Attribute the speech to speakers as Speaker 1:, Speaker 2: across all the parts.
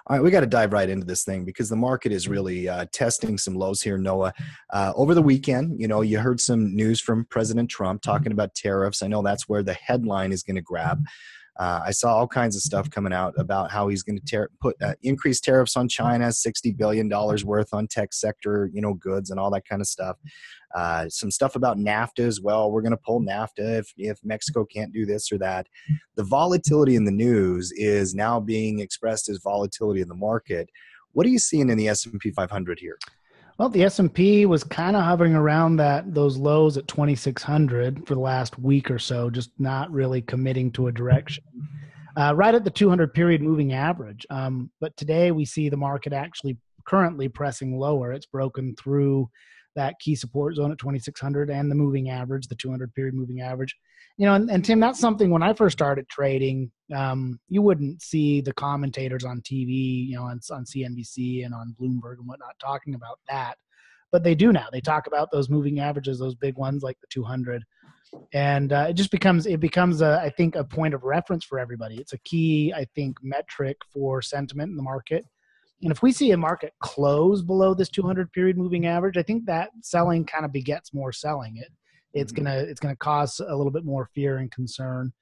Speaker 1: All right, we got to dive right into this thing because the market is really testing some lows here, Noah. Over the weekend, you heard some news from President Trump talking about tariffs. I know that's where the headline is going to grab. I saw all kinds of stuff coming out about how he's going to put increase tariffs on China, $60 billion worth on tech sector, goods and all that kind of stuff. Some stuff about NAFTA as well. We're going to pull NAFTA if Mexico can't do this or that. The volatility in the news is now being expressed as volatility in the market. What are you seeing in the S&P 500 here?
Speaker 2: Well, the S&P was kind of hovering around those lows at 2,600 for the last week or so, just not really committing to a direction. Right at the 200-period moving average. But today we see the market actually currently pressing lower. It's broken through that key support zone at 2,600 and the moving average, the 200-period moving average. And Tim, that's something when I first started trading, you wouldn't see the commentators on TV, on CNBC and on Bloomberg and whatnot talking about that. But they do now. They talk about those moving averages, those big ones like the 200. And it becomes, I think, a point of reference for everybody. It's a key, I think, metric for sentiment in the market. And if we see a market close below this 200-period moving average, I think that selling kind of begets more selling. It's gonna cause a little bit more fear and concern,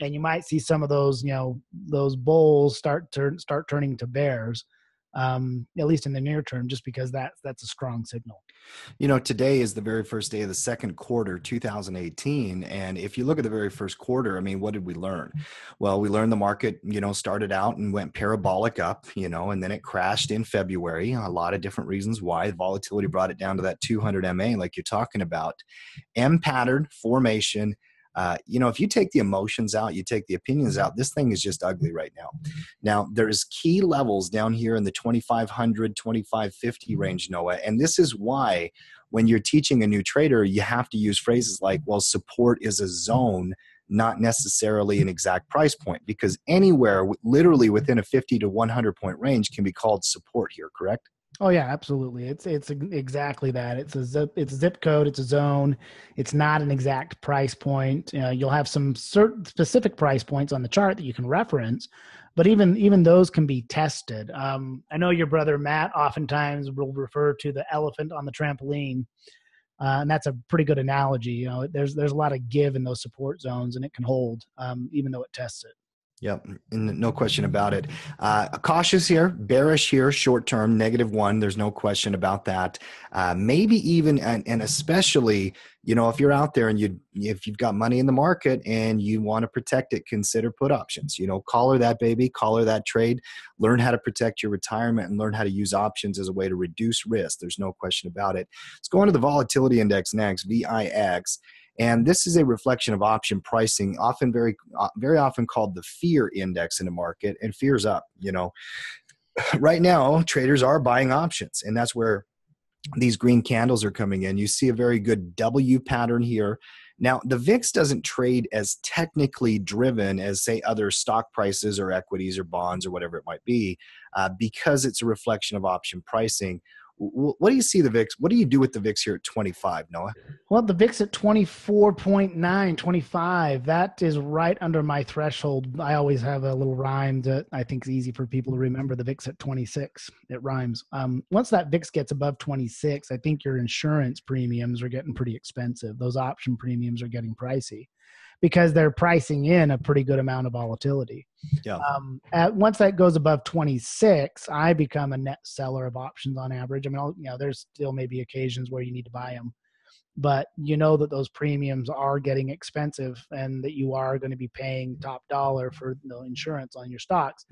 Speaker 2: and you might see some of those those bulls start turning to bears, at least in the near term, just because that's a strong signal.
Speaker 1: Today is the very first day of the second quarter, 2018. And if you look at the very first quarter, what did we learn? Well, we learned the market, started out and went parabolic up, and then it crashed in February. A lot of different reasons why. Volatility brought it down to that 200 MA like you're talking about. M pattern formation. If you take the emotions out, you take the opinions out, this thing is just ugly right now. Now, there's key levels down here in the 2,500, 2,550 range, Noah. And this is why when you're teaching a new trader, you have to use phrases like, well, support is a zone, not necessarily an exact price point, because anywhere literally within a 50 to 100 point range can be called support here, correct?
Speaker 2: Oh yeah, absolutely. It's exactly that. It's a zip code. It's a zone. It's not an exact price point. You'll have some certain specific price points on the chart that you can reference, but even those can be tested. I know your brother Matt oftentimes will refer to the elephant on the trampoline, and that's a pretty good analogy. There's a lot of give in those support zones, and it can hold even though it tests it.
Speaker 1: Yep, no question about it. Cautious here, bearish here, short term, -1. There's no question about that. Maybe even, and especially, if you're out there and if you've got money in the market and you want to protect it, consider put options. Collar that baby, collar that trade. Learn how to protect your retirement and learn how to use options as a way to reduce risk. There's no question about it. Let's go on to the volatility index next, VIX. And this is a reflection of option pricing, often very often called the fear index in the market, and fear's up. Right now, traders are buying options, and that's where these green candles are coming in. You see a very good W pattern here. Now, the VIX doesn't trade as technically driven as, say, other stock prices or equities or bonds or whatever it might be, because it's a reflection of option pricing. What do you see the VIX? What do you do with the VIX here at 25, Noah?
Speaker 2: Well, the VIX at 24.9, 25, that is right under my threshold. I always have a little rhyme that I think is easy for people to remember, the VIX at 26. It rhymes. Once that VIX gets above 26, I think your insurance premiums are getting pretty expensive. Those option premiums are getting pricey, because they're pricing in a pretty good amount of volatility.
Speaker 1: Yeah.
Speaker 2: Once that goes above 26, I become a net seller of options on average. There's still maybe occasions where you need to buy them, but that those premiums are getting expensive and that you are going to be paying top dollar for the insurance on your stocks.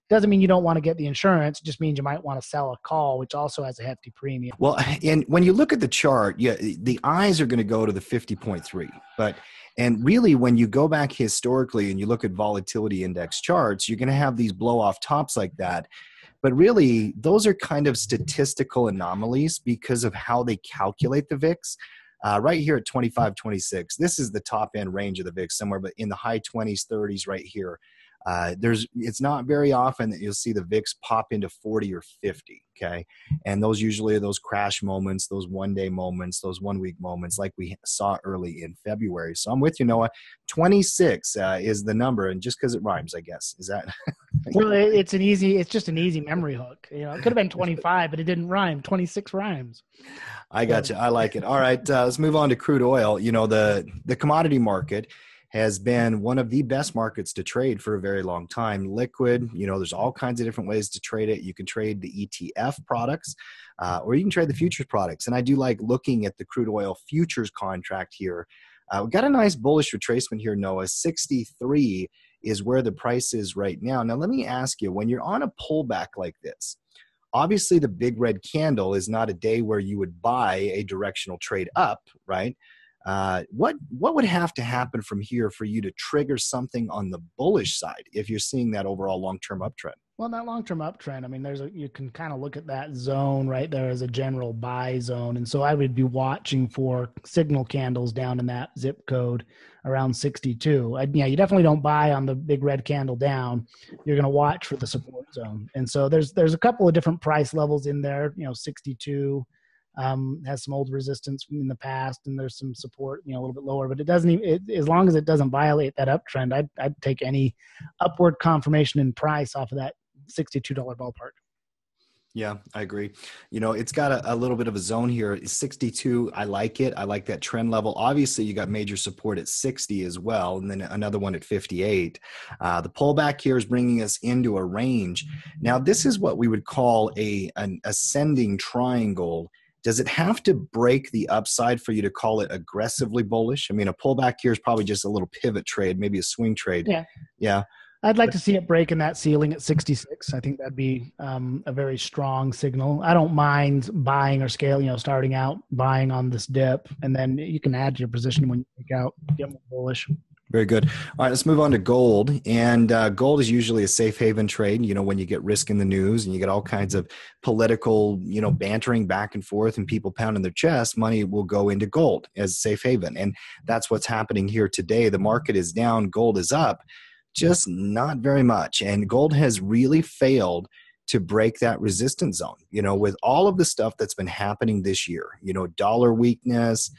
Speaker 2: Doesn't mean you don't want to get the insurance. It just means you might want to sell a call, which also has a hefty premium.
Speaker 1: Well, and when you look at the chart, the eyes are going to go to the 50.3, and really, when you go back historically and you look at volatility index charts, you're going to have these blow off tops like that. But really, those are kind of statistical anomalies because of how they calculate the VIX. Right here at 25, 26, this is the top end range of the VIX, somewhere but in the high 20s, 30s right here. It's not very often that you'll see the VIX pop into 40 or 50, okay? And those usually are those crash moments, those one-day moments, those one-week moments like we saw early in February. So I'm with you, Noah. 26 is the number, and just because it rhymes, I guess. Is that?
Speaker 2: Well, it's just an easy memory hook. You know, it could have been 25, but it didn't rhyme. 26 rhymes.
Speaker 1: I got you. I like it. All right, let's move on to crude oil. You know, the commodity market has been one of the best markets to trade for a very long time. Liquid, you know, there's all kinds of different ways to trade it. You can trade the ETF products, or you can trade the futures products. And I do like looking at the crude oil futures contract here. We've got a nice bullish retracement here, Noah. 63 is where the price is right now. Now, let me ask you, when you're on a pullback like this, obviously the big red candle is not a day where you would buy a directional trade up, right? What would have to happen from here for you to trigger something on the bullish side if you're seeing that overall long-term uptrend?
Speaker 2: Well, that long-term uptrend, I mean, you can kind of look at that zone right there as a general buy zone. And so I would be watching for signal candles down in that zip code around 62. You definitely don't buy on the big red candle down. You're going to watch for the support zone. And so there's a couple of different price levels in there. 62 has some old resistance in the past, and there's some support, a little bit lower, but it doesn't even, as long as it doesn't violate that uptrend, I'd take any upward confirmation in price off of that $62 ballpark.
Speaker 1: Yeah, I agree. It's got a little bit of a zone here. 62, I like it. I like that trend level. Obviously, you got major support at 60 as well, and then another one at 58. The pullback here is bringing us into a range. Now, this is what we would call an ascending triangle. Does it have to break the upside for you to call it aggressively bullish? I mean, a pullback here is probably just a little pivot trade, maybe a swing trade. Yeah.
Speaker 2: I'd like to see it break in that ceiling at 66. I think that'd be a very strong signal. I don't mind buying or starting out buying on this dip, and then you can add to your position when you take out, get more bullish.
Speaker 1: Very good. All right, let's move on to gold. And gold is usually a safe haven trade, when you get risk in the news and you get all kinds of political, bantering back and forth and people pounding their chest, money will go into gold as a safe haven. And that's what's happening here today. The market is down, gold is up, just not very much. And gold has really failed to break that resistance zone, with all of the stuff that's been happening this year, dollar weakness,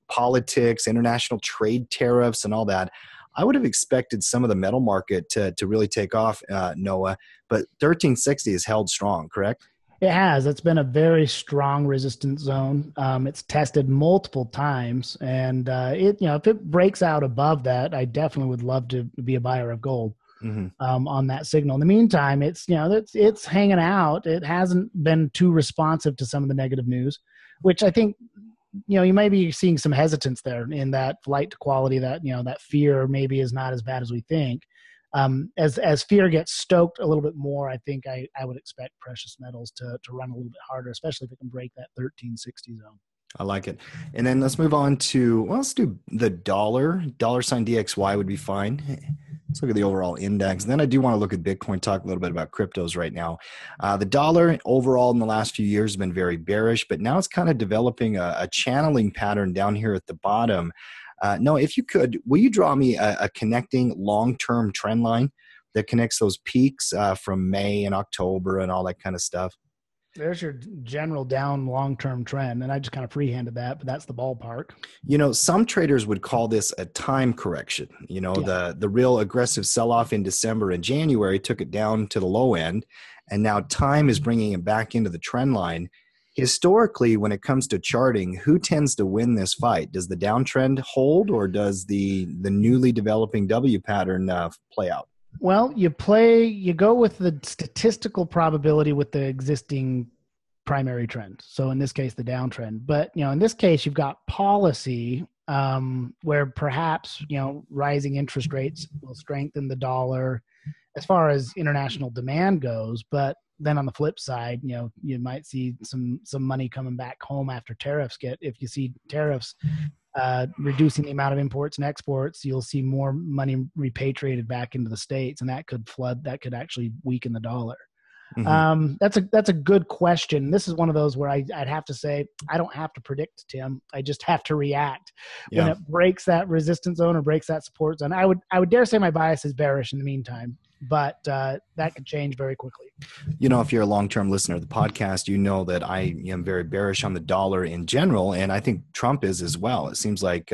Speaker 1: politics, international trade tariffs, and all that. I would have expected some of the metal market to really take off, Noah, but 1360 is held strong, correct?
Speaker 2: It has. It's been a very strong resistance zone. It's tested multiple times, and if it breaks out above that, I definitely would love to be a buyer of gold on that signal. In the meantime, it's hanging out. It hasn't been too responsive to some of the negative news, which I think you may be seeing some hesitance there in that flight to quality. That that fear maybe is not as bad as we think. As fear gets stoked a little bit more, I think I would expect precious metals to run a little bit harder, especially if it can break that 1360 zone.
Speaker 1: I like it. And then let's move on to, let's do the dollar. Dollar sign DXY would be fine. Let's look at the overall index. And then I do want to look at Bitcoin, talk a little bit about cryptos right now. The dollar overall in the last few years has been very bearish, but now it's kind of developing a channeling pattern down here at the bottom. No, if you could, will you draw me a connecting long-term trend line that connects those peaks from May and October and all that kind of stuff?
Speaker 2: There's your general down long-term trend, and I just kind of freehanded that, but that's the ballpark.
Speaker 1: Some traders would call this a time correction. The real aggressive sell-off in December and January took it down to the low end, and now time is bringing it back into the trend line. Historically, when it comes to charting, who tends to win this fight? Does the downtrend hold, or does the newly developing W pattern play out?
Speaker 2: Well, you go with the statistical probability with the existing primary trend. So in this case, the downtrend. But, in this case, you've got policy where perhaps, rising interest rates will strengthen the dollar as far as international demand goes. But then on the flip side, you might see some money coming back home after tariffs if you see tariffs reducing the amount of imports and exports, you'll see more money repatriated back into the States, and that could actually weaken the dollar. That's a good question. This is one of those where I'd have to say, I don't have to predict, Tim. I just have to react.
Speaker 1: Yeah.
Speaker 2: When it breaks that resistance zone or breaks that support zone, I would dare say my bias is bearish in the meantime, but that could change very quickly.
Speaker 1: If you're a long-term listener of the podcast, you know that I am very bearish on the dollar in general, and I think Trump is as well. It seems like,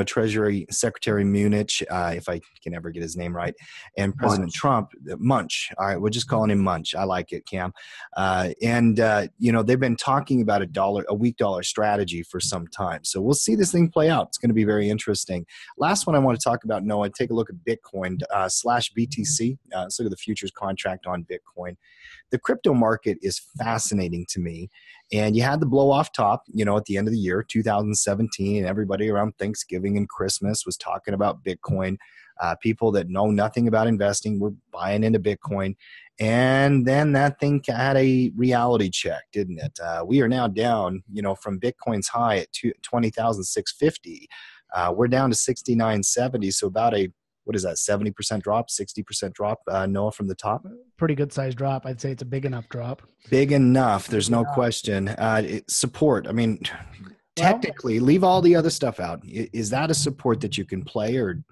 Speaker 1: Treasury Secretary Munich, if I can ever get his name right, and President Trump, Munch. All right, we're just calling him Munch. I like it, Cam. They've been talking about a weak dollar strategy for some time. So we'll see this thing play out. It's going to be very interesting. Last one I want to talk about, Noah, take a look at Bitcoin / BTC. Let's look at the futures contract on Bitcoin. The crypto market is fascinating to me. And you had the blow off top, at the end of the year, 2017, and everybody around Thanksgiving and Christmas was talking about Bitcoin. People that know nothing about investing were buying into Bitcoin. And then that thing had a reality check, didn't it? We are now down, from Bitcoin's high at 20,650. We're down to 69.70. So about a, what is that, 70% drop, 60% drop, Noah, from the top?
Speaker 2: Pretty good size drop. I'd say it's a big enough drop.
Speaker 1: Big enough. There's no question. Support. I mean, technically, leave all the other stuff out. Is that a support that you can play, or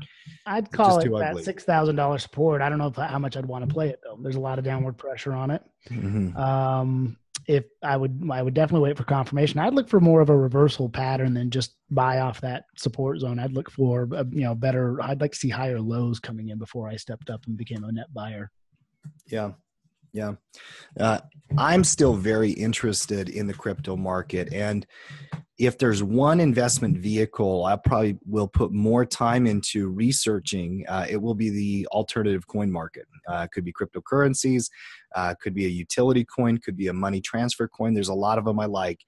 Speaker 2: I'd call it that $6,000 support? I don't know how much I'd want to play it though. There's a lot of downward pressure on it. Mm-hmm. If I would definitely wait for confirmation. I'd look for more of a reversal pattern than just buy off that support zone. I'd look for better. I'd like to see higher lows coming in before I stepped up and became a net buyer.
Speaker 1: Yeah. I'm still very interested in the crypto market, and if there's one investment vehicle I probably will put more time into researching, it will be the alternative coin market. Could be cryptocurrencies, could be a utility coin, could be a money transfer coin. There's a lot of them I like.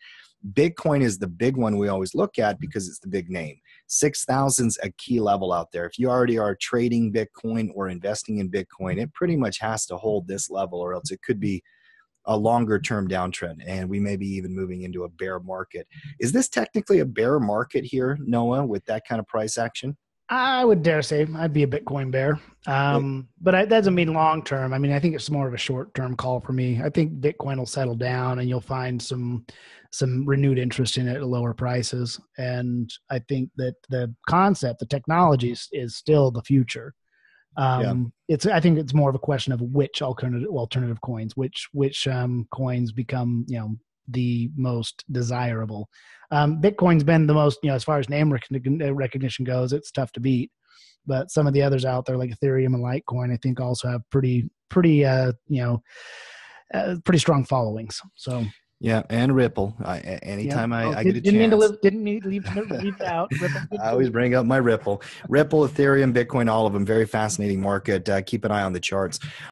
Speaker 1: Bitcoin is the big one we always look at because it's the big name. 6,000's a key level out there. If you already are trading Bitcoin or investing in Bitcoin, it pretty much has to hold this level, or else it could be a longer term downtrend, and we may be even moving into a bear market. Is this technically a bear market here, Noah, with that kind of price action?
Speaker 2: I would dare say I'd be a Bitcoin bear. But that doesn't mean long term. I mean, I think it's more of a short term call for me. I think Bitcoin will settle down and you'll find some renewed interest in it at lower prices. And I think that the concept, the technology is still the future. I think it's more of a question of which alternative coins, which coins become, the most desirable. Bitcoin's been the most, as far as name recognition goes, it's tough to beat. But some of the others out there, like Ethereum and Litecoin, I think also have pretty strong followings. So.
Speaker 1: Yeah, and Ripple. Anytime I get a chance.
Speaker 2: Didn't mean to leave it out. Ripple,
Speaker 1: I always bring up my Ripple. Ripple, Ethereum, Bitcoin, all of them. Very fascinating market. Keep an eye on the charts.